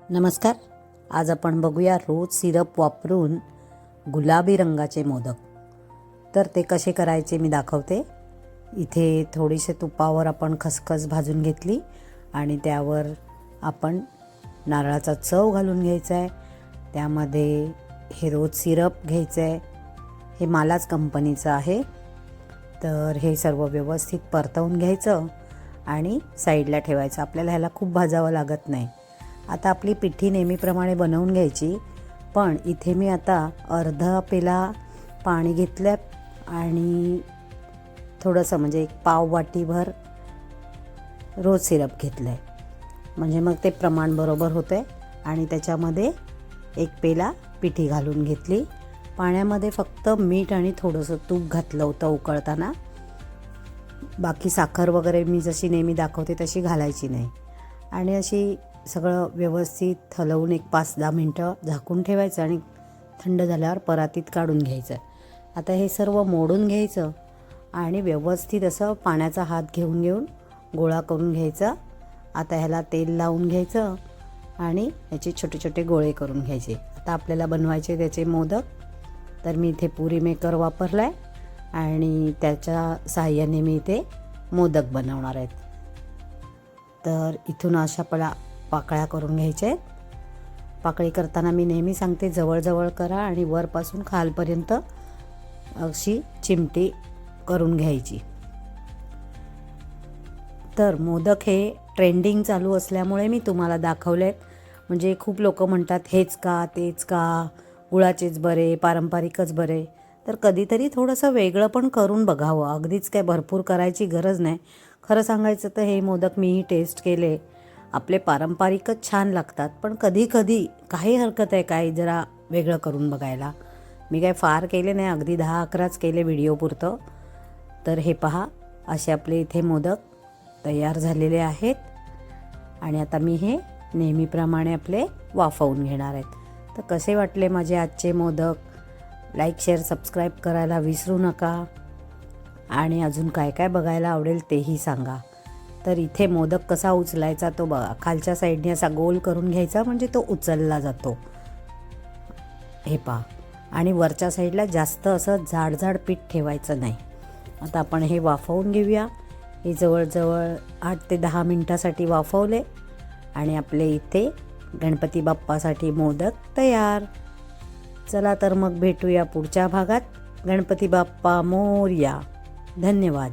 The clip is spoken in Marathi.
नमस्कार. आज आपण बघूया रोज सिरप वापरून गुलाबी रंगाचे मोदक. तर ते कसे करायचे मी दाखवते. इथे थोडीशे तुपावर आपण खसखस भाजून घेतली आणि त्यावर आपण नारळाचा चव घालून घ्यायचा आहे. त्यामध्ये हे रोज सिरप घ्यायचं आहे. हे मालाच कंपनीचं आहे. तर हे सर्व व्यवस्थित परतवून घ्यायचं आणि साईडला ठेवायचं. आपल्याला ह्याला खूप भाजावं लागत नाही. आता आपली पिठी नेहमीप्रमाणे बनवून घ्यायची, पण इथे मी आता अर्धा पेला पाणी घेतलं आणि थोडंसं म्हणजे एक पाव वाटीभर रोज सिरप घेतलं आहे. म्हणजे मग ते प्रमाण बरोबर होतं आहे. आणि त्याच्यामध्ये एक पेला पिठी घालून घेतली. पाण्यामध्ये फक्त मीठ आणि थोडंसं तूप घातलं होतं उकळताना. बाकी साखर वगैरे मी जशी नेहमी दाखवते तशी घालायची नाही. आणि अशी सगळं व्यवस्थित हलवून एक 5-10 मिनटं झाकून ठेवायचं आणि थंड झाल्यावर परातीत काढून घ्यायचं. आता हे सर्व मोडून घ्यायचं आणि व्यवस्थित असं पाण्याचा हात घेऊन गोळा करून घ्यायचा. आता ह्याला तेल लावून घ्यायचं आणि याचे छोटे छोटे गोळे करून घ्यायचे. आता आपल्याला बनवायचे त्याचे मोदक. तर मी इथे पुरी मेकर वापरला आहे आणि त्याच्या साहाय्याने मी इथे मोदक बनवणार आहेत. तर इथून अशा पाकळ्या करून घ्यायच्या आहेत. पाकळी करताना मी नेहमी सांगते जवळजवळ करा आणि वरपासून खालपर्यंत अशी चिमटी करून घ्यायची. तर मोदक हे ट्रेंडिंग चालू असल्यामुळे मी तुम्हाला दाखवले आहेत. म्हणजे खूप लोक म्हणतात हेच का तेच का, गुळाचेच बरे, पारंपरिकच बरे. तर कधीतरी थोडंसं वेगळं पण करून बघावं. अगदीच काय भरपूर करायची गरज नाही. खरं सांगायचं तर हे मोदक मीही टेस्ट केले. आपले पारंपरिकच छान लागतात, पण कधी कधी काही हरकत आहे काय जरा वेगळं करून बघायला. मी काय फार केले नाही, अगदी 10-11च केले व्हिडिओपुरतं. तर हे पहा, असे आपले इथे मोदक तयार झालेले आहेत. आणि आता मी हे नेहमीप्रमाणे आपले वाफवून घेणार आहेत. तर कसे वाटले माझे आजचे मोदक? लाईक, शेअर, सबस्क्राईब करायला विसरू नका. आणि अजून काय काय बघायला आवडेल तेही सांगा. तर इथे मोदक कसा उचलायचा तो बघा. खालच्या साईडने असा गोल करून घ्यायचा म्हणजे तो उचलला जातो. हे पहा. आणि वरच्या साईडला जास्त असं जाड पीठ ठेवायचं नाही. आता आपण हे वाफवून घेऊया. हे जवळजवळ 8 ते 10 मिनटासाठी वाफवले आणि आपले इथे गणपती बाप्पासाठी मोदक तयार. चला तर मग भेटूया पुढच्या भागात. गणपती बाप्पा मोरया. धन्यवाद.